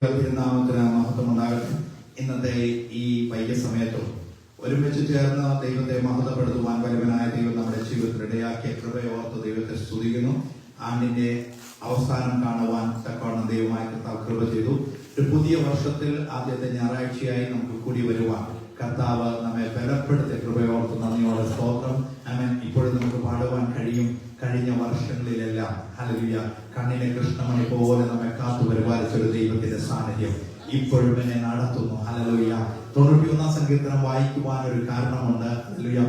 തിരുനാമത്തിന് മഹത്വമുണ്ടാകട്ടെ. ഇന്നത്തെ ഈ വൈകിയ സമയത്തും ഒരുമിച്ച് ചേർന്ന് ദൈവത്തെ മഹത്വപ്പെടുത്തുവാൻ വലുവനായ ദൈവം നമ്മുടെ ജീവിതത്തിൽ ഇടയാക്കിയ കൃപയോർത്ത് ദൈവത്തെ സ്തുതിക്കുന്നു. ആണ്ടിന്റെ അവസാനം കാണുവാൻ തക്കവണ്ണം ദൈവമായ കർത്താവ് കൃപ ചെയ്തു. ഒരു പുതിയ വർഷത്തിൽ ആദ്യത്തെ ഞായറാഴ്ചയായി നമുക്ക് കൂടി വരുവാൻ കർത്താവ് നമ്മെ ബലപ്പെടുത്തിയ കൃപയോർത്ത് നന്ദിയോടെ സ്തോത്രം. ആമേൻ. ഇപ്പോഴും നമുക്ക് പാടുവാൻ കഴിയും. കഴിഞ്ഞ വർഷങ്ങളിലെല്ലാം ഹല്ലേലൂയ കണ്ണിലെ കൃഷ്ണമണി പോലെ നമ്മെ കാത്തു പരിപാലിച്ചൊരു ദൈവത്തിന്റെ സാന്നിധ്യം ഇപ്പോഴും എന്നെ നടത്തുന്നു. ഹല്ലേലൂയ. 91 സങ്കീർത്തനം വായിക്കുവാൻ ഒരു കാരണമുണ്ട്. ഹല്ലേലൂയ.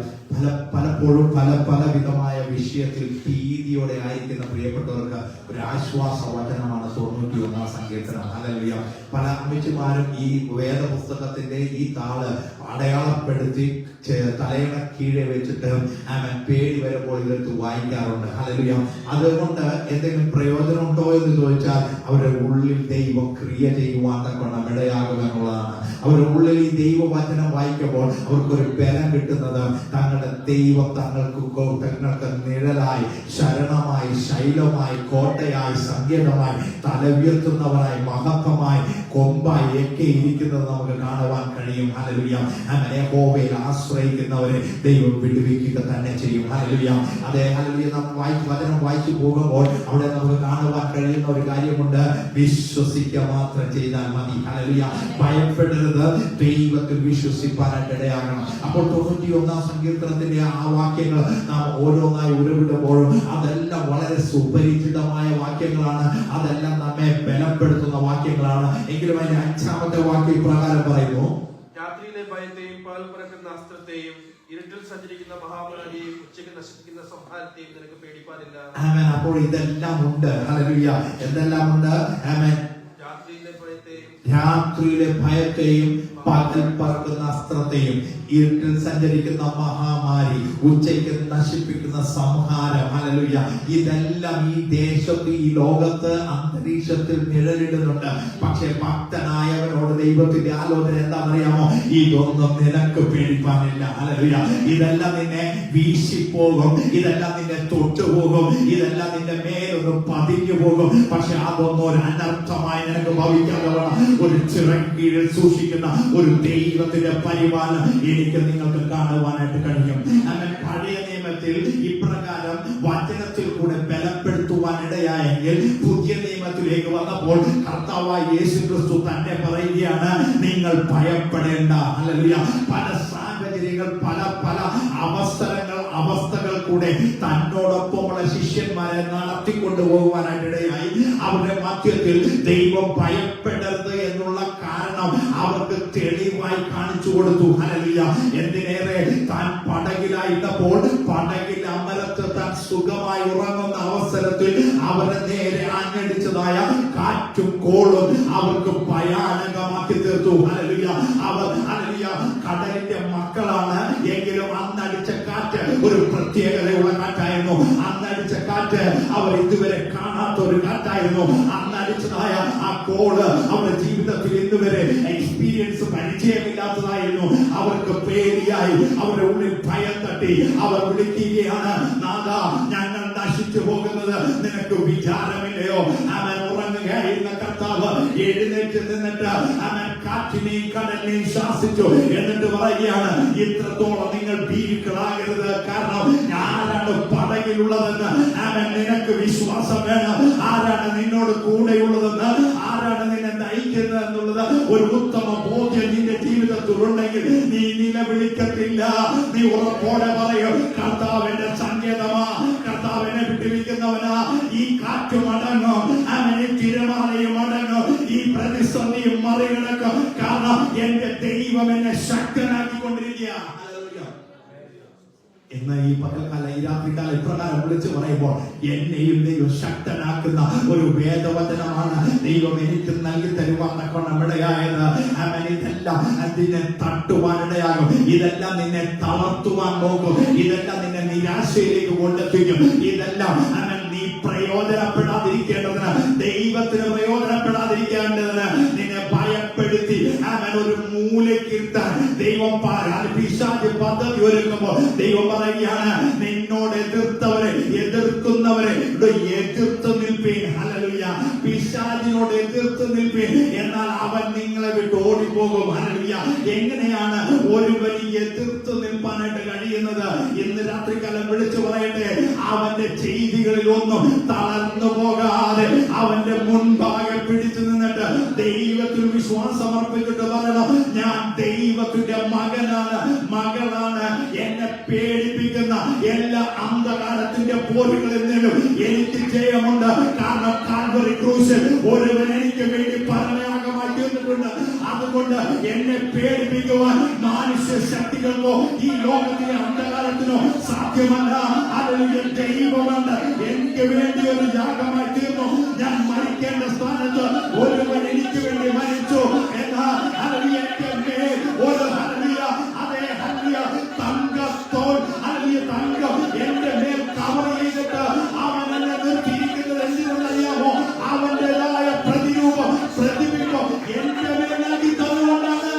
പലപ്പോഴും പല വിധമായ വിഷയത്തിൽ ഭീതിയോടെ ആയിരിക്കുന്ന പ്രിയപ്പെട്ടവർക്ക് ഒരു ആശ്വാസ വചനമാണ് 91 സങ്കീർത്തനം. ഹല്ലേലൂയ. പല അമ്മച്ചിമാരും ഈ വേദപുസ്തകത്തിന്റെ ഈ താള് അടയാളപ്പെടുത്തി തലയുടെ കീഴെ വെച്ചിട്ട് പേടി വരുമ്പോൾ ഇതെടുത്ത് വായിക്കാറുണ്ട്. ഹല്ലേലൂയ. അതുകൊണ്ട് എന്തെങ്കിലും പ്രയോജനമുണ്ടോ എന്ന് ചോദിച്ചാൽ അവരുടെ ഉള്ളിൽ ദൈവം ക്രിയ ചെയ്യുവാൻ തക്കവണ്ണം ഇടയാകുമെന്നുള്ളതാണ്. അവരുടെ ഉള്ളിൽ ഈ ദൈവവചനം വായിക്കുമ്പോൾ അവർക്കൊരു ബലം കിട്ടുന്നത് തങ്ങളുടെ ദൈവം തങ്ങൾക്ക് നിഴലായി, ശരണമായി, ശൈലമായി, കോട്ടയായി, സങ്കേതമായി, തല ഉയർത്തുന്നവരായി, മഹത്വമായി, കൊമ്പായി ഒക്കെ ഇരിക്കുന്നത് നമുക്ക് കാണുവാൻ കഴിയും. ഹല്ലേലൂയ. അങ്ങനെ യഹോവയിൽ ആശ്രയിക്കുന്നവരെ ദൈവം വിടുവിക്കുക തന്നെ ചെയ്യും. ഹല്ലേലൂയ. അതെ, ഹല്ലേലൂയ. നാം വചനം വായിച്ചു പോകുമ്പോൾ അവിടെ നമുക്ക് കാണുവാൻ കഴിയുന്ന ഒരു കാര്യമുണ്ട്. വിശ്വസിക്കുക മാത്രം ചെയ്താൽ മതി. ഹല്ലേലൂയ. ഭയപ്പെടരുത്, ദൈവത്തിൽ വിശ്വസിപ്പാനായിട്ട് ഇടയാകണം. അപ്പോൾ 91 സങ്കീർത്തനത്തിന്റെ ആ വാക്യങ്ങൾ നാം ഓരോന്നായി ഉരുവിടുമ്പോഴും അതെല്ലാം വളരെ സുപരിചിതമായ വാക്യങ്ങളാണ്. അതെല്ലാം നമ്മെ ബലപ്പെടുത്തുന്ന വാക്യങ്ങളാണ്. എങ്കിലും അതിന്റെ 5ാമത്തെ വാക്യം പ്രകാരം പറയുന്നു, രാത്രിയിലെ ഭയത്തെയും പകൽ പറക്കുന്ന അസ്ത്രത്തെയും ഇരുട്ടിൽ സഞ്ചരിക്കുന്ന മഹാമാരിയെയും ഉച്ചയ്ക്ക് നശിപ്പിക്കുന്ന സംഹാരത്തെയും നിനക്ക് പേടിപ്പാനില്ല. ആമേൻ. അപ്പോൾ ഇതെല്ലാം ഉണ്ട്. ഹല്ലേലൂയ. എന്തെല്ലാം ഉണ്ട്? ആമേൻ. രാത്രിയിലെ ഭയത്തെയും പകൽ പറക്കുന്ന അസ്ത്രത്തെയും ഇരുട്ടിൽ സഞ്ചരിക്കുന്ന മഹാമാരി, ഉച്ചയ്ക്ക് നശിപ്പിക്കുന്ന സംഹാരം. ഹല്ലേലൂയ. ഇതെല്ലാം ഈ ദേശത്ത്, ഈ ലോകത്ത്, അന്തരീക്ഷത്തിൽ നിഴലിടുന്നുണ്ട്. പക്ഷെ ഭക്തനായവനോട് ദൈവത്തിന്റെ ആലോചന എന്താണെന്നറിയാമോ? ഇതൊന്നും നിനക്ക് പേടിപ്പാനില്ല. ഹല്ലേലൂയ. ഇതെല്ലാം നിന്നെ വീശിപ്പോകും, ഇതെല്ലാം നിന്നെ തൊട്ടുപോകും, ഇതെല്ലാം നിന്റെ മേലൊന്നും പതിഞ്ഞു പോകും. പക്ഷെ അതൊന്നും ഒരു അനർത്ഥമായി നിനക്ക് ഭവിക്കാതെ ഒരു ചിറകീഴിൽ സൂക്ഷിക്കുന്ന ഒരു ദൈവത്തിന്റെ പരിപാലനം എനിക്ക് നിങ്ങൾക്ക് കാണുവാനായിട്ട് കഴിയും. അങ്ങനെ പഴയ നിയമത്തിൽ ഇപ്രകാരം വചനത്തിൽ കൂടെ ബലപ്പെടുത്തുവാൻ ഇടയായെങ്കിൽ പുതിയ നിയമത്തിലേക്ക് വന്നപ്പോൾ കർത്താവായ യേശുക്രിസ്തു തന്നെ പറയുകയാണ്, നിങ്ങൾ ഭയപ്പെടേണ്ട. ഹല്ലേലൂയ. പല സാഹചര്യങ്ങൾ, പല അവസ്ഥകൾ കൂടെ തന്നോടൊപ്പമുള്ള ശിഷ്യന്മാരെ നടത്തിക്കൊണ്ടു പോകുവാനായിട്ട് ഇടയായി. അവരുടെ മധ്യത്തിൽ ദൈവം ഭയപ്പെടരുത് എന്നുള്ള കാരണം അവർക്ക് തെളിവായി കാണിച്ചു കൊടുത്തു. ഹല്ലേലൂയ. എന്തിനേറെ, താൻ പടകിലായിരുന്നപ്പോൾ പടകിൽ അമരത്ത് താൻ സുഖമായി ഉറങ്ങുന്ന അവസരത്തിൽ അവരെ നേരെ ആഞ്ഞടിച്ചതായ കാറ്റും കോളും അവർക്ക് ഭയാനകമാക്കി തീർത്തു. ഹല്ലേലൂയ. അവർ കടലിന്റെ മക്കളാണ് എങ്കിലും അന്നടിച്ച കാറ്റ് ഒരു പ്രത്യേകതയുള്ള കാറ്റായിരുന്നു. അന്നടിച്ച കാറ്റ് അവർ ഇതുവരെ കാണാത്ത ഒരു കാറ്റായിരുന്നു. അന്നടിച്ചതായ ആ കോള് അവരുടെ ജീവിതത്തിൽ ഇന്നുവരെ എക്സ്പീരിയൻസ് പരിചയമില്ലാത്തതായിരുന്നു. അവർക്ക് പേടിയായി, അവരുടെ ഉള്ളിൽ ഭയം തട്ടി. അവർ വിളിക്കുകയാണ്, നാഥാ, ഞങ്ങൾ നശിച്ചു പോകുന്നത് നിനക്ക് വിചാരമില്ലയോ? അവൻ ഉറങ്ങുകയായിരുന്ന കർത്താവ് എഴുന്നേറ്റ് നിന്നിട്ട് അവൻ കാറ്റിനെയും കടലിനെയും ശാസിച്ചു. എന്നിട്ട് പറയുകയാണ്, ഇത്രത്തോളം നിങ്ങൾ ഭീരുക്കളാകരുത്. കാരണം ആരാണ് പടകിലുള്ളതെന്ന് അവൻ നിനക്ക് വിശ്വാസം വേണം. ആരാണ് നിന്നോട് കൂടെയുള്ളതെന്ന്, ആരാണ് നിന്നെ നയിക്കുന്നത് എന്നുള്ളത് ഒരു ഉത്തമ ബോധ്യം നിന്റെ ജീവിതത്തിൽ ഉണ്ടെങ്കിൽ നീ നിലവിളിക്കത്തില്ല. നീ ഉറപ്പോടെ പറയും, കർത്താവിന്റെ സങ്കേതമാ, കർത്താവിനെ വിട്ടുവിളിക്കുന്നവനാ. ഈ കാറ്റും അടങ്ങും, അവനെ തിരമാലയും അടങ്ങും, ഈ പ്രതിസന്ധിയും മറികടക്കും. കാരണം എന്റെ ദൈവം എന്നെ ശക്തനാക്കിക്കൊണ്ടിരിക്കുക. ഇന്ന് ഈ പകൽക്കാല, ഈ രാത്രികാലം ഇപ്രകാരം വിളിച്ചു പറയുമ്പോൾ എന്നെയും ദൈവം ശക്തനാക്കുന്ന ഒരു വേദവചനമാണ് ദൈവം എനിക്ക് നൽകി തരുവാൻ തക്കവണ്ണം ഇടയായത്. അവൻ ഇതെല്ലാം അതിനെ തട്ടുവാനിടയാകും. ഇതെല്ലാം നിന്നെ തളർത്തുവാൻ നോക്കും. ഇതെല്ലാം നിന്നെ നിരാശയിലേക്ക് കൊണ്ടെത്തിക്കും. ഇതെല്ലാം അവൻ നീ പ്രയോജനപ്പെടാതിരിക്കേണ്ടതിന്, ദൈവത്തിന് പ്രയോജനപ്പെടാതിരിക്കേണ്ടതിന് നിന്നെ ഭയപ്പെടുത്തി അവൻ ഒരു മൂലക്കിരുത്താൻ ദൈവം പിശാച് പദ്ധതി ഒരുക്കുമ്പോൾ ദൈവം പറയുകയാണ്, നിന്നോട് എതിർക്കുന്നവരെ എതിർത്ത് നിൽപ്പീൻ. ഹല്ലേലൂയ. പിശാചിനോട് എതിർത്ത് നിൽപ്പിൻ, എന്നാൽ അവൻ നിങ്ങളെ വിട്ട് ഓടിപ്പോകും. ഹല്ലേലൂയ. എങ്ങനെയാണ് ഒരുവൻ എതിർത്ത് നിൽപ്പാനായിട്ട് കഴിയുന്നത്? ഇന്ന് രാത്രികാലം വിളിച്ചു പറയട്ടെ, അവന്റെ ചെയ്തികളിൽ ഒന്നും തളർന്നു പോകാതെ അവന്റെ മുൻപാകെ പിടിച്ചു നിന്നിട്ട് ദൈവത്തിൽ വിശ്വാസം അർപ്പിച്ചിട്ട് പറയണം, ഞാൻ ദൈവത്തിന്റെ മകനാണ്, മകളാണ്. എന്നെ പേടിപ്പിക്കുന്ന എല്ലാ അന്ധകാരത്തിന്റെ പോരുകളിൽ നിന്നും എനിക്ക് ജയമുണ്ട്. കാരണം കാൽവറി ക്രൂശിൽ ഒരുവൻ എനിക്ക് വേണ്ടി പരമയാഗമായി തീർന്നിട്ടുണ്ട്. അതുകൊണ്ട് എന്നെ പേടിപ്പിക്കുവാൻ മനുഷ്യ ശക്തികൾക്കോ ഈ ലോകത്തിലെ അന്ധകാരത്തിനോ സാധ്യമല്ല. അതിൽ ദൈവമുണ്ട്, എനിക്ക് വേണ്ടി ഒരു യാഗമായി തീർന്നു. ഞാൻ മരിക്കേണ്ട സ്ഥാനത്ത് ഒരുവൻ എനിക്ക് വേണ്ടി മരിച്ചു. എന്നാൽ എന്റെ മേൽ ഒരു അതേ തങ്കത്തോൾ തങ്കം എന്റെ മേൽ കവർ ചെയ്തിട്ട് അവൻ എന്നെ നിർത്തിയിരിക്കുന്നത് എന്തിനറിയാമോ? അവന്റേതായ പ്രതിരൂപം പ്രതിബിംബം എന്റെ മേലാക്കി തന്നുകൊണ്ടാണ്.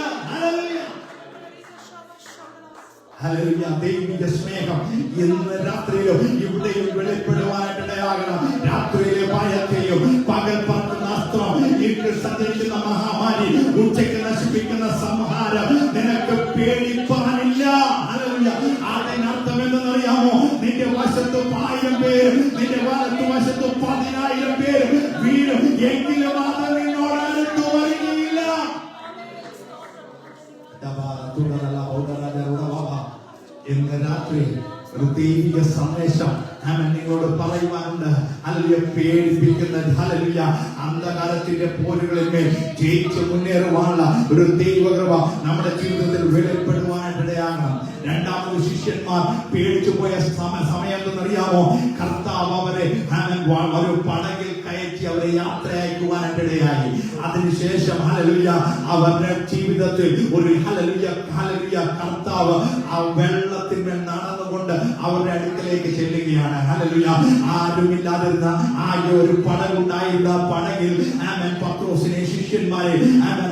ഹല്ലേലൂയ. ദൈവിക സ്നേഹം ഇന്ന് രാത്രിയിലും ഇവിടെയും വെളിപ്പെടുവാനായിട്ടിടയാകണം. രാത്രിയിലെ ഭയത്തെയും പകൽ പറക്കുന്ന അസ്ത്രം, ഇരുട്ടിൽ സഞ്ചരിക്കുന്ന മഹാമാരി, ഉച്ചയ്ക്ക് നശിപ്പിക്കുന്ന സംഹാരം നിനക്ക് പേടിപ്പാനില്ല. ഹല്ലേലൂയ. അതിനർത്ഥം എന്തെന്നറിയാമോ? നിന്റെ വശത്ത് 1000 പേര്, നിന്റെ വലത്ത് വശത്ത് 10,000 പേര് വീഴും, എങ്കിലും അത് നിന്നോട് അടുത്തു വരികയില്ല. ഇന്ന് രാത്രി ഒരു ദൈവിക സന്ദേശം നിങ്ങളോട് പറയുവാനുണ്ട്. ഹല്ലേലൂയ. പേടിപ്പിക്കുന്ന ഹല്ലേലൂയ അന്ധകാരത്തിന്റെ പോരുകളിൽ മേൽ ജയിച്ച് മുന്നേറുവാനുള്ള ഒരു ദൈവകൃപ നമ്മുടെ ജീവിതത്തിൽ വെളിപ്പെടുവാനായിട്ടിടയാകണം. രണ്ടാമത് ശിഷ്യന്മാർ പേടിച്ചു പോയ സമയം എന്തെന്നറിയാമോ? കർത്താവ് അവരെ ഒരു പടകിൽ കയറ്റി അവരെ യാത്ര അയക്കുവാനായിട്ടിടയായി. അതിനുശേഷം ഹല്ലേലൂയ അവരുടെ ജീവിതത്തിൽ ഒരു ഹല്ലേലൂയ കർത്താവ് ആ വെള്ളത്തിന്മേൽ നടന്നുകൊണ്ട് അവരുടെ അടുക്കലേക്ക് ചെല്ലുകയാണ്. ഹല്ലേലൂയ. ആരുമില്ലാതിരുന്ന ആകെ ഒരു പടകുണ്ടായിരുന്ന പടകിൽ പത്രോസിനെ ശിഷ്യന്മാരെ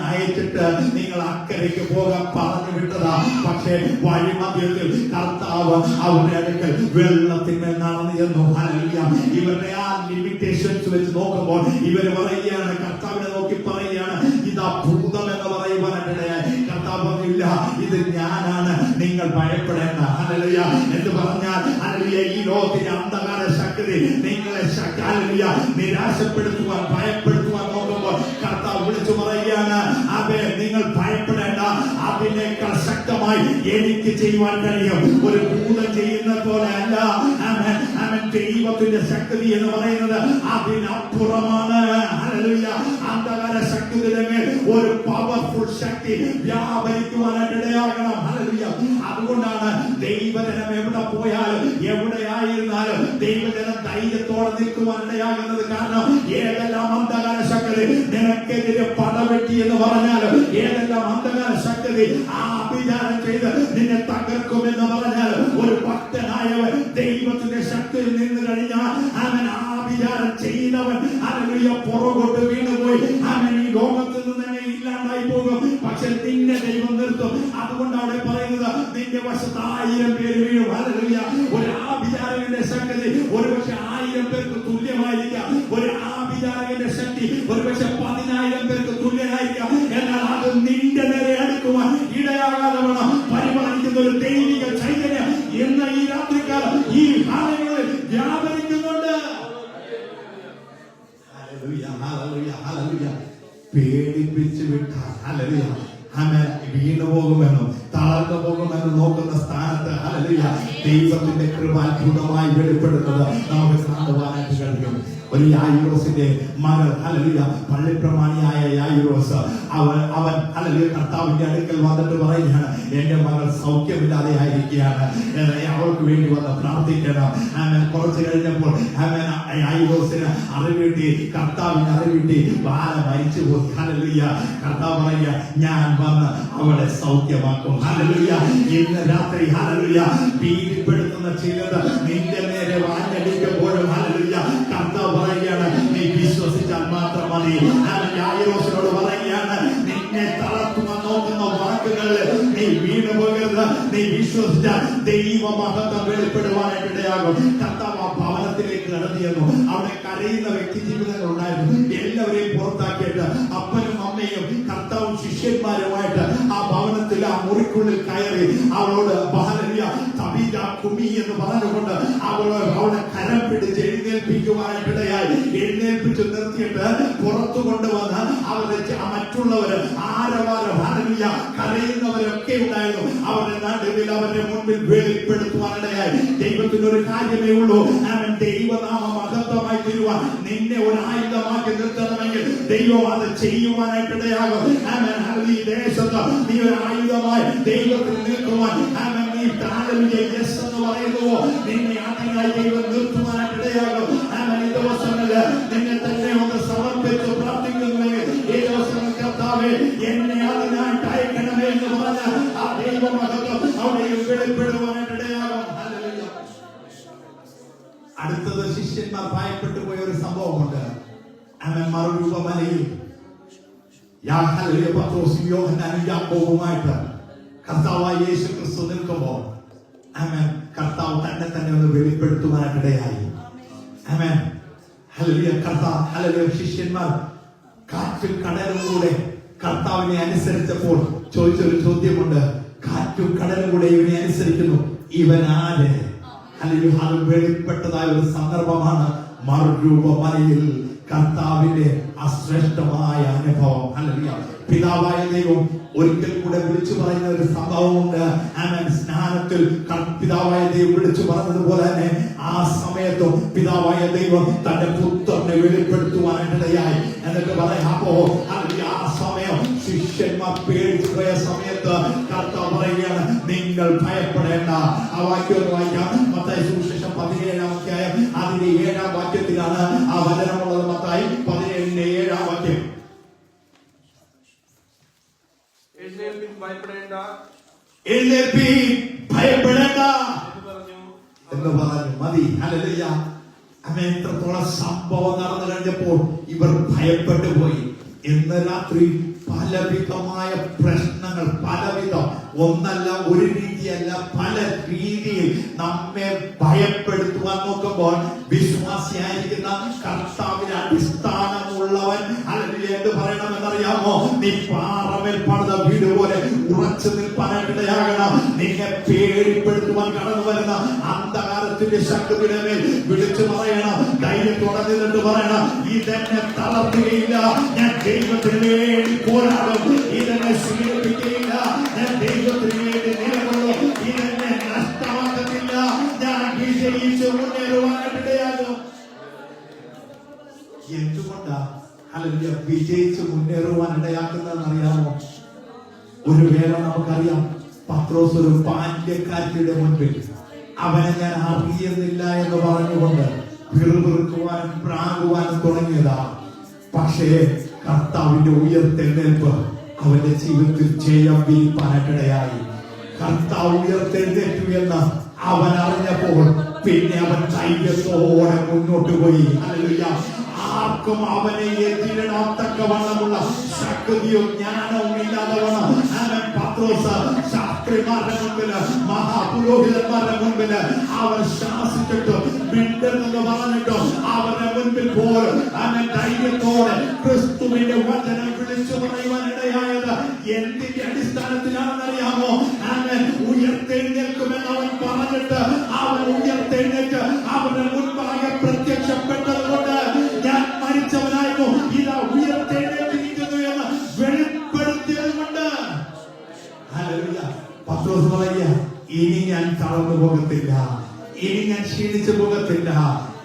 അയച്ചിട്ട് നിങ്ങൾ അക്കരയ്ക്ക് പോകാൻ പറഞ്ഞു വിട്ടതാ. പക്ഷേ വഴിമധ്യത്തിൽ കർത്താവ് അവരുടെ അടുക്കൽ വെള്ളത്തിന്മേൽ നടന്നു ചെന്നു. ഹല്ലേലൂയ. ഇവരുടെ ആ ലിമിറ്റേഷൻസ് വെച്ച് നോക്കുമ്പോൾ ഇവര് പറയുകയാണ്, കർത്താവിനെ നോക്കി പറയുകയാണ്, ഇതാ ഭൂതം എന്ന് പറയുവാനായിട്ടിടയായി. കർത്താവ് പറഞ്ഞില്ല, ഇത് ഞാനാണ്, നിങ്ങൾ ഭയപ്പെടേണ്ട. ഹല്ലേലൂയ. എന്ന് പറഞ്ഞാൽ ഹല്ലേലൂയ ഈ ലോകത്തിന്റെ അന്ധകാര ശക്തി നിങ്ങളെ ഹല്ലേലൂയ നിരാശപ്പെടുത്തുവാൻ ഭയപ്പെടുത്തുവാൻ നോക്കുമ്പോൾ കർത്താവ് വിളിച്ചു പറയുകയാണ്, അതെ നിങ്ങൾ ഭയപ്പെടേണ്ട, അതിനേക്കാൾ ശക്തമായി എനിക്ക് ചെയ്യുവാൻ കഴിയും. ഒരു ഭൂതം ചെയ്യുന്ന പോലെ അല്ല. ദൈവത്തിന്റെ ശക്തി എന്ന് പറയുന്നത് അതിനപ്പുറമാണ്. ഹല്ലേലൂയ. അന്ധകാര ശക്തിയുടെ മേൽ ഒരു പവർഫുൾ ശക്തി വ്യാപരിക്കുവാനായിട്ടിടയാകണം. ഹല്ലേലൂയ. അതുകൊണ്ടാണ് ദൈവജനം എവിടെ പോയാലും എവിടെയായിരുന്നാലും ദൈവജനം ധൈര്യത്തോടെ നിൽക്കുവാനിടയാകുന്നത്. കാരണം ഏതെല്ലാം അന്ധകാര ശക്തി നിനക്കെതിരെ പടവെട്ടി എന്ന് പറഞ്ഞാലും, ഏതെല്ലാം അന്ധകാര ശക്തി ആ അഭിചാരം ചെയ്ത് നിന്നെ തകർക്കുമെന്ന് പറഞ്ഞാലും, ഒരു ഭക്തനായവൻ ദൈവത്തിന്റെ ശക്തിയിൽ നിന്ന് കഴിഞ്ഞാൽ അവൻ ആ വിചാരം ചെയ്തവൻ ഹല്ലേലൂയ പുറകോട്ട് വീണുപോയി. അവൻ ഈ ലോകത്തിൽ നിന്ന് തന്നെ ഇല്ലാണ്ടായി പോകും. പക്ഷെ നിന്നെ ദൈവം നിർത്തും. അതുകൊണ്ട് അവിടെ പറയുന്നത്, നിന്റെ വശത്ത് 1000 പേര് വീഴും. ഹല്ലേലൂയ. ഒരു ആഭിചാരകന്റെ ശക്തി ഒരുപക്ഷെ 1000 പേർക്ക് തുല്യമായിരിക്കാം. ഒരു ആഭിചാരകന്റെ ശക്തി ഒരുപക്ഷെ 10,000 പേർക്ക് തുല്യമായിരിക്കാം. എന്നാൽ അത് നിന്റെ നേരെ അടുക്കുവാൻ ഇടയാകാതെ വേണം പരിപാലിക്കുന്ന ഒരു ദൈവിക ചൈതന്യം എന്ന ഈ രാത്രിക്കാലം ഈ ഭാഗങ്ങളിൽ വ്യാപരിക്കുന്നുണ്ട്. ഹല്ലേലൂയ. ഹല്ലേലൂയ. ഹല്ലേലൂയ. പേടിപ്പിച്ചു വിട്ടാൽ ഹല്ലേലൂയ വീണു പോകുമെന്നും തളർന്നു പോകുമെന്നും നോക്കുന്ന സ്ഥാനത്ത് ഹല്ലേലൂയ ദൈവത്തിന്റെ കൃപ അത്ഭുതമായി വെളിപ്പെടുന്നത് നമുക്ക് കാണുവാനായിട്ട് കഴിയും. ഒരു യായിറോസിന്റെ മകൾ ഹല്ലേലൂയ പള്ളിപ്രമാണിയായ യായിറോസ് അവൻ ഹല്ലേലൂയ കർത്താവിന്റെ അടുക്കൽ വന്നിട്ട് പറയുകയാണ്, എന്റെ മകൾ സൗഖ്യമില്ലാതെ ആയിരിക്കുകയാണ്, അവൾക്ക് വേണ്ടി വന്ന് പ്രാർത്ഥിക്കണം. കുറച്ച് കഴിഞ്ഞപ്പോൾ യായിറോസിന് അറിവിട്ടി, കർത്താവിന് അറിവിട്ടി ബാല മരിച്ചു പോയി. ഹല്ലേലൂയ. കർത്താവ് പറയുക, ഞാൻ വന്ന് അവളെ സൗഖ്യമാക്കും. ഹല്ലേലൂയ. ഇന്ന് രാത്രി ഹല്ലേലൂയ ഭീതിപ്പെടുത്തുന്ന ചിലത് നിന്റെ നേരെ വാഞ്ഞടിക്കുമ്പോഴും ഹല്ലേലൂയ കർത്താവ് പറയുകയാണ്, നീ വിശ്വസിച്ചാൽ മാത്രം മതി. യായിറോസിനോട് പറയുകയാണ്, നിന്നെ തളർത്തുവാൻ നോക്കുന്ന വാക്കുകളിൽ നീ വീണു പോകരുത്. നീ വിശ്വസിച്ചാൽ ദൈവമഹത്വം വെളിപ്പെടുവാനായിട്ട് ഇടയാകും. കർത്താവ് ആ ഭവനത്തിലേക്ക് കടന്നിരുന്നു. അവിടെ കരയുന്ന വ്യക്തി ജീവിതങ്ങൾ ഉണ്ടായിരുന്നു. എല്ലാവരെയും പുറത്താക്കിയിട്ട് അപ്പനും അമ്മയും കർത്താവും ശിഷ്യന്മാരുമായിട്ട് ആ ഭവനത്തിൽ ആ മുറിക്കുള്ളിൽ കയറി അവളോട് കുമി എന്ന് പറഞ്ഞുകൊണ്ട് അവളെ കരം പിടിച്ച് എഴുന്നേൽപ്പിക്കുവാനായിട്ടിടയായി. എഴുന്നേൽപ്പിച്ച് നിർത്തിയിട്ട് പുറത്തു കൊണ്ടുവന്ന് അവരെ മറ്റുള്ളവര് കരയുന്നവരൊക്കെ ഉണ്ടായിരുന്നു. അവരുടെ നാട്ടിൽ അവരുടെ മുൻപിൽ വെളിപ്പെടുത്തുവാനിടയായി. ദൈവത്തിന് ഒരു കാര്യമേ ഉള്ളൂ, അവൻ ദൈവനാമ മഹത്വമായി തീരുവാൻ. നിന്നെ ഒരു ആയുധമാക്കി നിർത്തണമെങ്കിൽ ദൈവം അത് ചെയ്യുവാനായിട്ടിടയാകും. ഈ ദേശത്ത് നീ ഒരു ആയുധമായി ദൈവത്തിൽ നിൽക്കുവാൻ നീ യെസ് എന്ന് പറയുന്നുവോ, നിന്നെ അതിനായി ദൈവം നിർത്തുവാനായിട്ടിടയാകും. ഈ ദിവസങ്ങളിൽ നിന്നെ തന്നെ ഒന്ന് സമർപ്പിച്ച് പ്രാർത്ഥിക്കുന്നുവെങ്കിൽ ഈ ദിവസങ്ങൾ കർത്താവേ എന്നെ അതിനായിട്ട് അയക്കണമേ എന്ന് പറഞ്ഞ ആ ദൈവമഹത്വം അവിടെയും വെളിപ്പെടുവാനായിട്ടിടയാകും. അടുത്തത് ശിഷ്യന്മാർ ഭയപ്പെട്ടു പോയ ഒരു സംഭവമുണ്ട്. മറുരൂപമലയിൽ യാക്കോബുമായിട്ട് കർത്താവായ യേശു ക്രിസ്തു നിൽക്കുമ്പോൾ കർത്താവ് തന്നെ ഒന്ന് വെളിപ്പെടുത്തുവാനായിട്ടിടയായി. ശിഷ്യന്മാർ കാറ്റും കടലും കൂടെ കർത്താവിനെ അനുസരിച്ചപ്പോൾ ചോദിച്ചൊരു ചോദ്യമുണ്ട്. കാറ്റും കടലും കൂടെ ഇവനെ അനുസരിക്കുന്നു, ഇവൻ ആര്? അത് വെളിപ്പെട്ടതായ ഒരു സന്ദർഭമാണ് മറുരൂപമലയിൽ കർത്താവിന്റെ അശ്രേഷ്ഠമായ അനുഭവം. പിതാവായ ദൈവം ഒരിക്കൽ കൂടെ വിളിച്ചു പറയുന്ന ഒരു സംഭവമുണ്ട്. സ്നാനത്തിൽ പിതാവായ ദൈവം വിളിച്ചു പറഞ്ഞതുപോലെ തന്നെ ആ സമയത്തും പിതാവായ ദൈവം തന്റെ പുത്രനെ വെളിപ്പെടുത്തുവാനിടയായി. എന്നിട്ട് പറയാമോ, ആ സമയം ശിഷ്യന്മാർ പേടിച്ചു പോയ സമയത്ത് കർത്താവ് പറയുകയാണ്, നിങ്ങൾ ഭയപ്പെടേണ്ട. ആ വാക്യം ഒന്ന് വായിക്കാം. മത്തായി സുവിശേഷം 17-ാം അധ്യായം അതിന്റെ 7-ാം വാക്യത്തിലാണ് ആ വചനമുള്ളത്. മത്തായി 17-ന്റെ 7-ാം വാക്യം. ഭയപ്പെടേണ്ട എന്ന് പറഞ്ഞു. മതി. ഹല്ലേലൂയ. എത്രത്തോളം സംഭവം നടന്നു കഴിഞ്ഞപ്പോൾ ഇവർ ഭയപ്പെട്ടു പോയി. ഇന്ന് രാത്രി പലവിധമായ പ്രശ്നങ്ങൾ, പലവിധം, ഒന്നല്ല ഒരു രീതിയല്ല, പല രീതിയിൽ നമ്മെ ഭയപ്പെടുത്തുവാൻ നോക്കുമ്പോൾ വിശ്വാസിയായിരിക്കുന്ന കർത്താവിന് അടിസ്ഥാനമുള്ളവൻ എന്ത് പറയണമെന്നറിയാമോ? നീ പാറമേൽ പണിത വീട് പോലെ ഉറച്ചു നിൽപ്പാനായിട്ടിടയാകണം. നിന്നെ പേടിപ്പെടുത്തുവാൻ കടന്നു വരുന്ന അന്ധകാരത്തിന്റെ ശക്തിയുടെ മേൽ വിളിച്ചു പറയണം. ധൈര്യത്തോടെ നിന്നിട്ട് പറയണം, ഇതെന്നെ തളർത്തുകയില്ല, ഞാൻ ദൈവത്തിന് വേണ്ടി പോരാടും. ഇതെന്നെ സ്വീകരിക്കുകയില്ല, ഞാൻ ദൈവത്തിന് വേണ്ടി നിലകൊള്ളും. ഇതെന്നെ നഷ്ടമാക്കത്തില്ല, ഞാൻ വിജയിച്ച് മുന്നേറുവാനായിട്ടിടയാകും. എന്തുകൊണ്ടാ വിജയിച്ച് മുന്നേറുവാൻ ഇടയാക്കുന്നതെന്നറിയാമോ? ഒരു വേള നമുക്കറിയാം, പത്രോസ് ഒരു പാണ്ഡ്യക്കാരിയുടെ മുൻപിൽ അവനെ ഞാൻ അറിയുന്നില്ല എന്ന് പറഞ്ഞുകൊണ്ട് പിറുപിറുക്കുവാനും പ്രാകുവാനും തുടങ്ങിയതാ. പക്ഷേ കർത്താവിന്റെ ഉയർത്തെഴുന്നേൽപ്പ് അവന്റെ ജീവിതത്തിൽ ജയം വിരിപ്പാനായിട്ടിടയായി. കർത്താവ് ഉയർത്തെഴുന്നേറ്റു എന്ന് അവൻ അറിഞ്ഞപ്പോൾ പിന്നെ അവൻ ധൈര്യത്തോടെ മുന്നോട്ട് പോയി. ഹല്ലേലൂയ. ആർക്കും അവനെ എതിരിടാൻ തക്കവണ്ണമുള്ള ശക്തിയും ജ്ഞാനവും ഇല്ലാത്തവണ്ണം അവൻ പത്രോസ് ശാസ്ത്രിമാരുടെ മുൻപില്, മഹാപുരോഹിതന്മാരുടെ മുൻപില് അവൻ ശാസിച്ചിട്ട് മിണ്ടരുതെന്ന് പറഞ്ഞിട്ടോ അവരുടെ മുൻപിൽ പോലും അവൻ ധൈര്യത്തോടെ ക്രിസ്തുവിന്റെ വചനം വിളിച്ചു പറയുവാനിടയായത് എന്തിന്റെ അടിസ്ഥാനത്തിലാണെന്നറിയാമോ? അവൻ ഉയർത്തെഴുന്നേൽക്കുമെന്ന് അവൻ പറഞ്ഞിട്ട് അവൻ ഉയർത്തെഴുന്നേറ്റ് അവരുടെ മുൻപാകെ പ്രത്യക്ഷപ്പെട്ടത് കൊണ്ട് ഞാൻ മരിച്ചവനായിരുന്നു, ഇതാ ഉയർത്തെഴുന്നേറ്റിരിക്കുന്നു എന്ന് വെളിപ്പെടുത്തിയത് കൊണ്ട്. പത്രോസ് പറയുക, ഇനി ഞാൻ തളർന്നു പോകത്തില്ല, ഇനി ഞാൻ ക്ഷീണിച്ചു പോകത്തില്ല,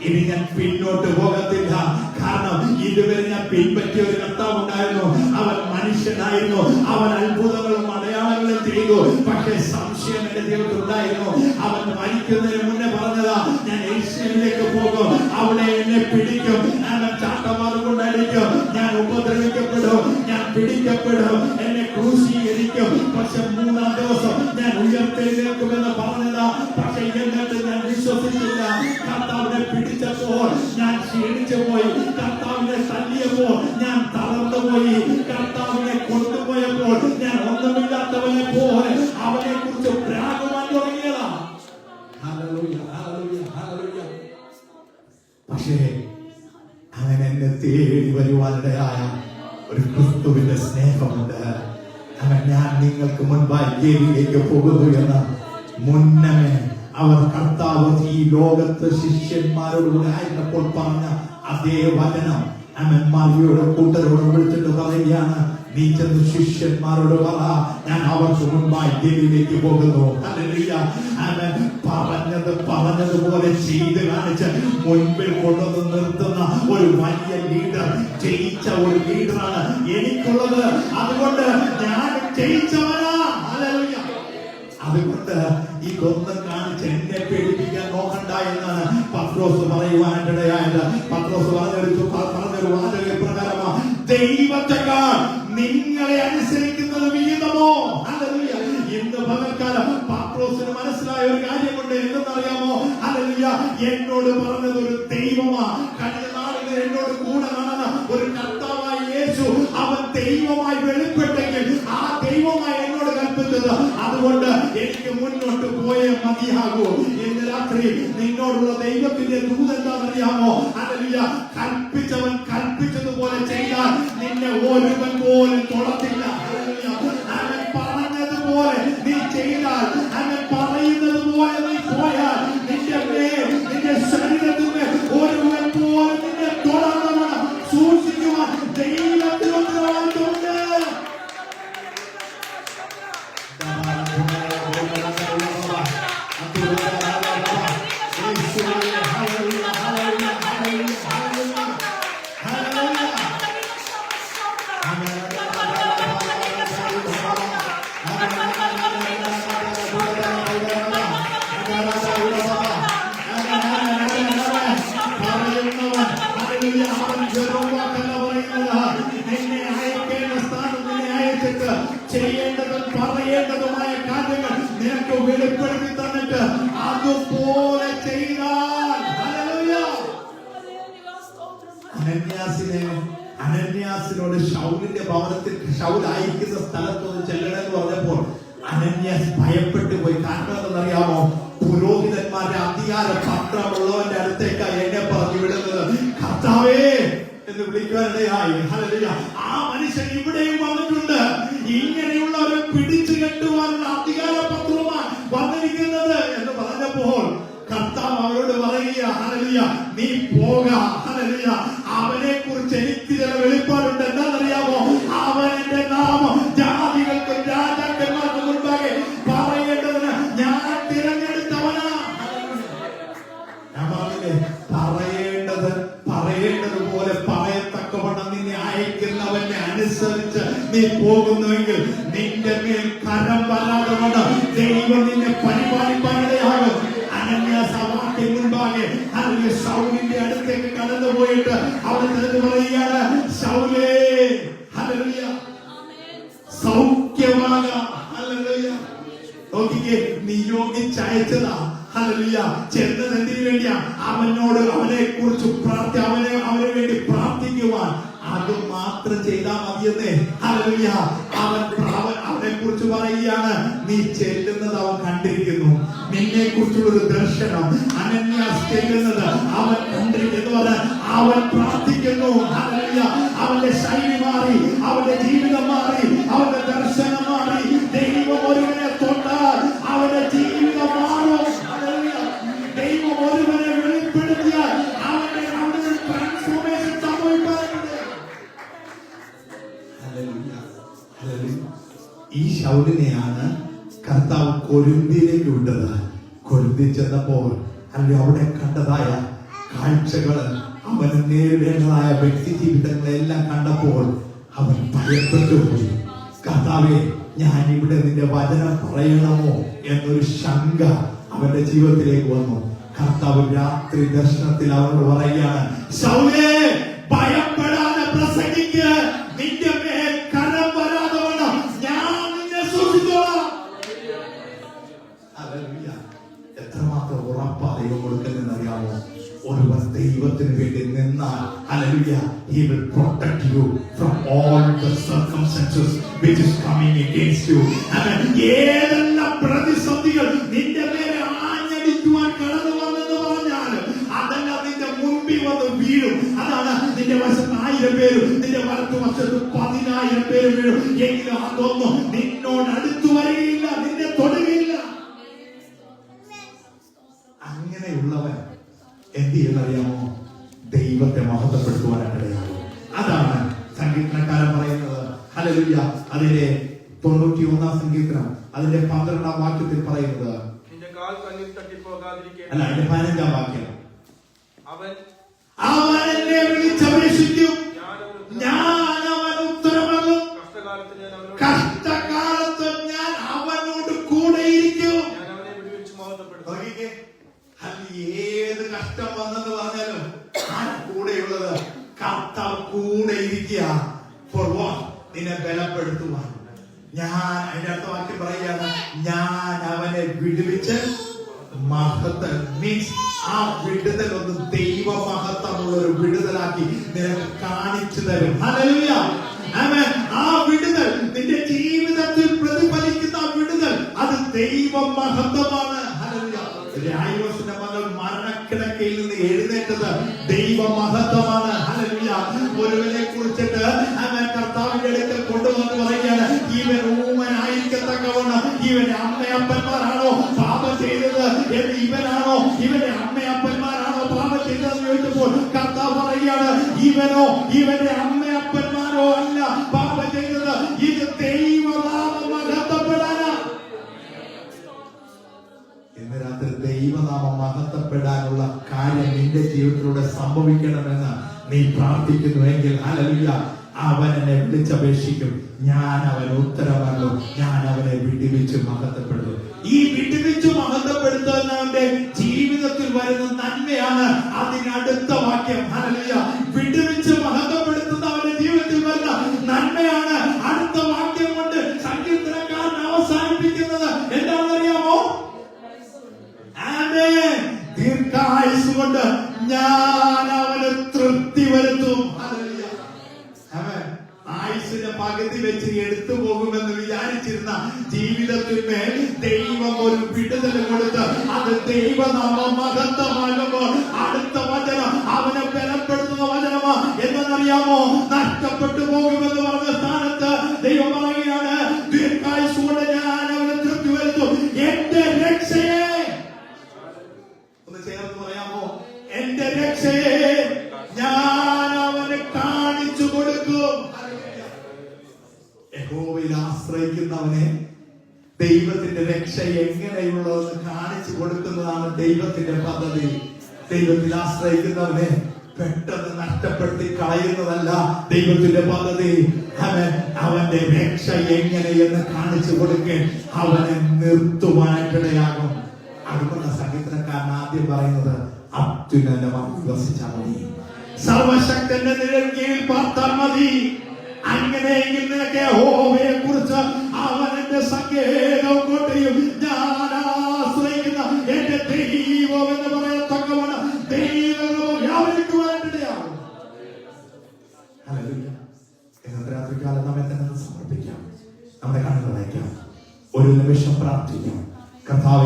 ഇനി ഞാൻ പിന്നോട്ട് പോകത്തില്ല. കാരണം ഇതുവരെ ഞാൻ പിൻപറ്റിയ ഒരു കർത്താവ് ഉണ്ടായിരുന്നു. അവൻ മനുഷ്യനായിരുന്നു, അവൻ അത്ഭുതങ്ങളും അടയാളങ്ങളും ചെയ്തു. പക്ഷേ സംശയം എന്റെ ജീവിതത്തിൽ ഉണ്ടായിരുന്നു. അവൻ മരിക്കുന്നതിന് മുന്നേ പറഞ്ഞതാ, ഞാൻ യേശുവിലേക്ക് പോകും, അവിടെ എന്നെ പിടിക്കും, അവൻ ചാട്ടമാർ കൊണ്ടടിക്കും, ഞാൻ ഉപദ്രവിക്കപ്പെടും, ഞാൻ പിടിക്കപ്പെടും, എന്നെ ക്രൂശീകരിക്കും. പക്ഷെ 3-ാം ദിവസം ഞാൻ ഉയർത്തെഴുന്നേൽക്കുമെന്ന് പറഞ്ഞതാ. പക്ഷെ എന്നിട്ട് ഞാൻ വിശ്വസിച്ചില്ല. കർത്താവിനെ പിടിച്ചപ്പോൾ ഞാൻ ക്ഷീണിച്ചു പോയി, കർത്താവിനെ തല്ലിയപ്പോൾ ഞാൻ തളർന്നു പോയി, കർത്താവിനെ കൊണ്ടുപോയപ്പോൾ ഞാൻ ഒന്നുമില്ലാത്തവനെ പോലെ പറയുന്നുണ്ട്, ഞാൻ നിങ്ങൾക്ക് മുൻപായി ഗലീലയിലേക്ക് പോകുന്നു എന്ന്. മുന്നമേ അവർ കർത്താവ് ഈ ലോകത്ത് ശിഷ്യന്മാരോടുകൂടെ ആയിരുന്നപ്പോൾ പറഞ്ഞ അതേ വചനം മറിയയുടെ കൂട്ടരോട് വിളിച്ചിട്ട് പറയുകയാണ്, നീ ചെന്ന് ശിഷ്യന്മാരോട് പറ, ഞാൻ അവർക്ക് മുൻപായി ഗലീലയിലേക്ക് പോകുന്നു. ഹല്ലേലൂയ. പറഞ്ഞതുപോലെ ചെയ്ത് കാണിച്ച് മുൻപിൽ കൊണ്ടുവന്ന് നിർത്തുന്ന ഒരു വലിയ ലീഡർ, ജയിച്ച ഒരു ലീഡറാണ് എനിക്കുള്ളത്. അതുകൊണ്ട് ഞാൻ ജയിച്ചവനാ. ഹല്ലേലൂയ. അതുകൊണ്ട് ഇതൊന്നും കാണിച്ച് എന്നെ പേടിപ്പിക്കാൻ നോക്കണ്ട എന്നാണ് പത്രോസ് പറയുവാനിടയായത്. പത്രോസ് പറഞ്ഞൊരു വാചക പ്രകാരമാ, ദൈവത്തെക്കാൾ നിങ്ങളെ അനുസരിക്കുന്നത് വിഹിതമോ. ഹല്ലേലൂയ. ഇന്ന് പകൽക്കാലം പത്രോസിന് മനസ്സിലായ ഒരു കാര്യമുണ്ട്. എന്തെന്നറിയാമോ? ഹല്ലേലൂയ. എന്നോട് പറഞ്ഞത് ഒരു ദൈവമാ. കഴിഞ്ഞ നാളുകൾ എന്നോട് കൂടെ നടന്ന ഒരു കർത്താവായ യേശു, അവൻ ദൈവമായി വെളിപ്പെട്ടെങ്കിൽ ആ ദൈവമായി എന്നോട് കൽപ്പിച്ചത്. അതുകൊണ്ട് എനിക്ക് മുന്നോട്ട് പോയേ മതിയാകൂ. ഇന്ന് രാത്രി നിന്നോടുള്ള ദൈവത്തിന്റെ ദൂത് എന്താണെന്നറിയാമോ? ഹല്ലേലൂയ. കൽപ്പിച്ചവൻ കൽപ്പിച്ചതുപോലെ ചെയ്താൽ നിന്നെ ഒരുവൻ പോലും തൊടത്തില്ല. ഹല്ലേലൂയ. അവൻ പറഞ്ഞതുപോലെ നീ ചെയ്താൽ, അവൻ പറയുന്നത് പോലെ നീ പോയാൽ, നിന്റെ ശരീരത്തിന്റെ ഒരുവൻ പോലും നിന്നെ തൊടാത്തവണ്ണം സൂക്ഷിക്കുവാൻ ദൈവത്തിന് ഉത്തരവാദിത്വമുണ്ട്. നിന്നെ അയക്കേണ്ട സ്ഥാനം നിന്നെ അയച്ചിട്ട് ചെയ്യേണ്ടതും പറയേണ്ടതുമായ കാര്യങ്ങൾ നിനക്ക് വെളിപ്പെടുത്തി തന്നിട്ട് അതുപോലെ ചെയ്താൽ, അനന്യാസിനോട് ശൗലിന്റെ ഭവനത്തിൽ ശൗൽ അയക്കുന്ന സ്ഥലത്തൊന്ന് ചെല്ലണമെന്ന് പറഞ്ഞപ്പോൾ അനന്യാസ് ഭയപ്പെട്ടു പോയി. കാരണം എന്തെന്നറിയാമോ? പുരോഹിതന്മാരുടെ അധികാര പത്രമുള്ളവന്റെ അടുത്തേക്ക് എന്നെ പറഞ്ഞു വിടുന്നത്. കർത്താവേ എന്ന് വിളിക്കാനിടയായി. ഹല്ലേലൂയ. ആ മനുഷ്യൻ ഇവിടെയും വന്നിട്ടുണ്ട്. ഇങ്ങനെയുള്ളവരെ പിടിച്ചു കെട്ടുവാനുള്ള അധികാര പത്രവുമാണ് വന്നിരിക്കുന്നത് എന്ന് പറഞ്ഞപ്പോൾ കർത്താവ് അവരോട് പറയുക, ഹല്ലേലൂയ, നീ പോക. ഹല്ലേലൂയ. അവനെ കുറിച്ച് എനിക്ക് ചില വെളിപ്പാടുണ്ട്. എന്താണെന്നറിയാമോ? അവൻ എന്റെ നാമം ജാതികൾക്കും രാജാക്കന്മാർക്കും മുൻപാകെ പറയേണ്ടതിന് ഞാൻ തിരഞ്ഞെടുത്തവനാ. ഞാൻ പറഞ്ഞില്ലേ, പറയേണ്ടതുപോലെ പറയത്തക്കവണ്ണം നിന്നെ അയക്കുന്നവനെ അനുസരിച്ച് നീ പോകുന്നുവെങ്കിൽ നിന്റെ മേൽ കരം വരാതെ കൊണ്ട് ദൈവം നിന്നെ പരിപാലിക്കാനിടയാകും. അനന്യാസ് ആ വാക്കിന് മുൻപാകെ ശൗലിന്റെ അടുത്തേക്ക് കടന്നുപോയിട്ട് അവിടെ നിന്ന് പറയുകയാണ്, ശൗലേ, ഹല്ലേലൂയ, സൗഖ്യമാകാം. ഹല്ലേലൂയ. നോക്കിക്കേ, നിയോഗിച്ചയച്ചതാ. ഹല്ലേലൂയ. ചെന്നത് എന്തിനു വേണ്ടിയാ? അവനോട് അവനെ കുറിച്ച് അവന് വേണ്ടി പ്രാർത്ഥിക്കുവാൻ. അത് മാത്രം ചെയ്താൽ മതിയെന്നേ. ഹല്ലേലൂയ. അവനെ കുറിച്ച് പറയുകയാണ്, നീ ചെല്ലുന്നത് അവൻ കണ്ടിരിക്കുന്നു. നിന്നെ കുറിച്ചുള്ള ഒരു ദർശനം അനന്യാസ് ചെല്ലുന്നത് അവൻ കണ്ടിരിക്കുന്നു. അവൻ പ്രാർത്ഥിക്കുന്നു. ഹല്ലേലൂയ. അവന്റെ ശൈലി മാറി, അവന്റെ ജീവിതം മാറി, അവന്റെ ദർശനം മാറി. ദൈവം ഒരുവനെ തൊട്ടാൽ അവന്റെ ജീവിതം മാറും. ദൈവം ഒരുവനെ വെളിപ്പെടുത്തിയാൽ അവന്റെ ട്രാൻസ്ഫോർമേഷൻ സംഭവിക്കാറുണ്ട്. ഈ ശൗലിനെയാണ് കർത്താവ് കൊരിന്തിയിലേക്ക് വിട്ടത്. കൊരിന്തി ചെന്നപ്പോൾ അവിടെ കണ്ടതായ കാഴ്ചകൾ, അവന് നേരിടേണ്ടതായ വ്യക്തി ജീവിതങ്ങളെല്ലാം കണ്ടപ്പോൾ അവൻ ഭയപ്പെട്ടു പോയി. കർത്താവേ, ഞാൻ ഇവിടെ നിന്റെ വചനം പറയണമോ എന്നൊരു ശങ്ക അവന്റെ ജീവിതത്തിലേക്ക് വന്നു. കർത്താവ് രാത്രി ദർശനത്തിൽ അവനോട് പറയുകയാണ്, ശൗലേ, ഭയപ്പെടാതെ പ്രസംഗിക്ക്, നിന്റെ മേൽ കരം വരാതെ വണ്ണം ഞാൻ നിന്നെ സൂക്ഷിച്ചോളാം. എത്രമാത്രം ഉറപ്പാ ദൈവം കൊടുക്കുന്നതെന്നറിയാമോ? ഒരുവൻ ദൈവത്തിന് വേണ്ടി നിന്നാൽ, hallelujah, he will protect you from all the circumstances which is coming against you. ഏതെല്ലാം പ്രതിസന്ധികൾ നിന്റെ മേലെ ആഞ്ഞടിക്കുവാൻ കടന്നു വന്നെന്ന് പറഞ്ഞാൽ അതെല്ലാം നിന്റെ മുൻപിൽ വന്ന് വീഴും. അതാണ് നിന്റെ വശത്ത് 1000 പേരും നിന്റെ വലത്ത് വശത്ത് 10,000 പേരും വീഴും, എങ്കിലും അതൊന്നും നിന്നോട് അടുത്തു വരികയില്ല, നിന്നെ തൊടുകയില്ല. അങ്ങനെയുള്ളവൻ എന്ത് ചെയ്യുന്നറിയാമോ? ദൈവത്തെ മഹത്വപ്പെടുത്തുവാനായിടയാകും. അതാണ് സങ്കീർത്തനക്കാരൻ പറയുന്നത്. ഹല്ലേലൂയ. അതിലെ 91 സങ്കീർത്തനം അതിന്റെ 12 വാക്യത്തിൽ പറയുന്നത്, അല്ല, അതിന്റെ 15 വാക്യം, അവൻ എന്നെ വിളിച്ചപേക്ഷിക്കും, ഞാൻ അവന് ഉത്തരമരുളും, കഷ്ടകാലത്ത് ഞാൻ അവനോട് കൂടെയിരിക്കും. ഏത് കഷ്ടം വന്നെന്ന് പറഞ്ഞാലും കൂടെയുള്ളത് കർത്താവ് കൂടെ ഇരിക്കുക. For what? നിന്നെ ബലപ്പെടുത്തുവാൻ. ഞാൻ അതിന്റെ അടുത്ത വാക്യം പറയുകയാണ്, ഞാൻ അവനെ വിടുവിച്ച് മഹത്വം, മീൻസ് ആ വിടുതൽ ഒന്ന് ദൈവ മഹത്വമുള്ള ഒരു വിടുതലാക്കി നിനക്ക് കാണിച്ചു തരും. ഹല്ലേലൂയ. ആമേൻ. ആ വിടുതൽ നിന്റെ ജീവിതത്തിൽ പ്രതിഫലിക്കുന്ന വിടുതൽ അത് ദൈവ മഹത്വമാണ്. ഹല്ലേലൂയ. യായിറോസിന്റെ മകൾ മരണക്കിടക്കയിൽ നിന്ന് എഴുന്നേറ്റത് ദൈവ മഹത്വമാണ്. ഹല്ലേലൂയ. ഒരുവനെ കുറിച്ചിട്ട് അവൻ കർത്താവിന്റെ അടുക്കൽ കൊണ്ടുവന്ന് പറയുകയാണ്, ഇവൻ ഊമനായിരിക്കത്തക്കവണ്ണം ഇവന്റെ അമ്മയപ്പന്മാരാണോ പാപം ചെയ്തത് എന്ന്, ഇവനാണോ ഇവന്റെ അമ്മയപ്പന്മാരാണോ പാപം ചെയ്തതെന്ന് ചോദിച്ചപ്പോൾ കർത്താവ് പറയുകയാണ്, ഇവനോ ഇവന്റെ അമ്മയപ്പന്മാരോ അല്ല പാപം ചെയ്തത്, ഇത് ദൈവനാമം മഹത്വപ്പെടാനാ. ഇന്ന് രാത്രി ദൈവനാമം മഹത്വപ്പെടാനുള്ള കാര്യം നിന്റെ ജീവിതത്തിലൂടെ സംഭവിക്കണമെന്ന് നീ പ്രാർത്ഥിക്കുന്നുവെങ്കിൽ, ഹല്ലേലൂയ, അവൻ എന്നെ വിളിച്ചപേക്ഷിക്കും, ഞാൻ അവന് ഉത്തരമരുളും, ഞാൻ അവനെ വിടുവിച്ച് മഹത്വപ്പെടുത്തും. ഈ വിടുവിച്ച് മഹത്വപ്പെടുത്തുന്നവന്റെ ജീവിതത്തിൽ വരുന്ന നന്മയാണ് അതിനടുത്ത വാക്യം. ഹല്ലേലൂയ. വിടുവിച്ച് മഹത്വപ്പെടുത്തുന്നവന്റെ ജീവിതത്തിൽ വരുന്ന നന്മയാണ് അടുത്ത വാക്യം കൊണ്ട് സങ്കീർത്തനക്കാരൻ അവസാനിപ്പിക്കുന്നത്. എന്താണെന്നറിയാമോ? ആമേൻ. ദീർഘായുസ് കൊണ്ട് ഞാൻ അവന് തൃപ്തി വരുത്തും. ആയുസിന്റെ പകുതി വെച്ച് എടുത്തു പോകുമെന്ന് വിചാരിച്ചിരുന്ന ജീവിതത്തിന്മേൽ ദൈവം ഒരു വിടുതൽ കൊടുത്ത് അത് ദൈവനാമം മഹത്വമാകുമ്പോൾ അടുത്ത വചനം അവനെ ബലപ്പെടുത്തുന്ന വചനമാ. എന്തെന്നറിയാമോ? നഷ്ടപ്പെട്ടു പോകുമെന്ന് പറഞ്ഞ സ്ഥാനത്ത് ദൈവം പറയുകയാണ്, ദീർഘായുസ് കൊണ്ട് ഞാൻ അവനെ തൃപ്തി വരുത്തും. എന്റെ രക്ഷയെ ഒന്ന് ചേർന്ന് പറയാമോ? എന്റെ രക്ഷയെ ഞാൻ അവന് കാണിച്ചു കൊടുക്കും. യഹോവയിൽ ആശ്രയിക്കുന്നവനെ ദൈവത്തിന്റെ രക്ഷ എങ്ങനെയുള്ളതെന്ന് കാണിച്ചു കൊടുക്കുന്നതാണ് ദൈവത്തിന്റെ പദ്ധതി. ദൈവത്തിൽ ആശ്രയിക്കുന്നവനെ പെട്ടെന്ന് നഷ്ടപ്പെടുത്തി കളയുന്നതല്ല ദൈവത്തിന്റെ പദ്ധതി. അവന്റെ രക്ഷ എങ്ങനെയെന്ന് കാണിച്ചു കൊടുക്കാൻ അവനെ നിർത്തുവാനായിട്ടിടയാകും. അതുകൊണ്ട് സങ്കീർത്തനക്കാരൻ ആദ്യം പറയുന്നത്, അത്യുന്നതമായി വിശ്വസിച്ചാൽ മതി, സർവശക്തന്റെ നിഴൽ കീഴിൽ പാർത്താൽ മതി. അങ്ങനെയെങ്കിൽ നിനക്ക് യഹോവയെ കുറിച്ച് അവൻ എന്റെ സങ്കേതവും കോട്ടയും ഞാൻ ആശ്രയിക്കുന്ന എന്റെ ദൈവം എന്ന് പറയത്തക്കവണ്ണം ദൈവം വ്യാപരിക്കുവാനിടയാകും. ഹല്ലേലൂയ. ഇന്നത്തെ രാത്രികാലം നമ്മെ തന്നെ സമർപ്പിക്കാം, നമ്മുടെ കണ്ണുകൾ അടയ്ക്കാം, ഒരു നിമിഷം പ്രാർത്ഥിക്കാം. കർത്താവേ,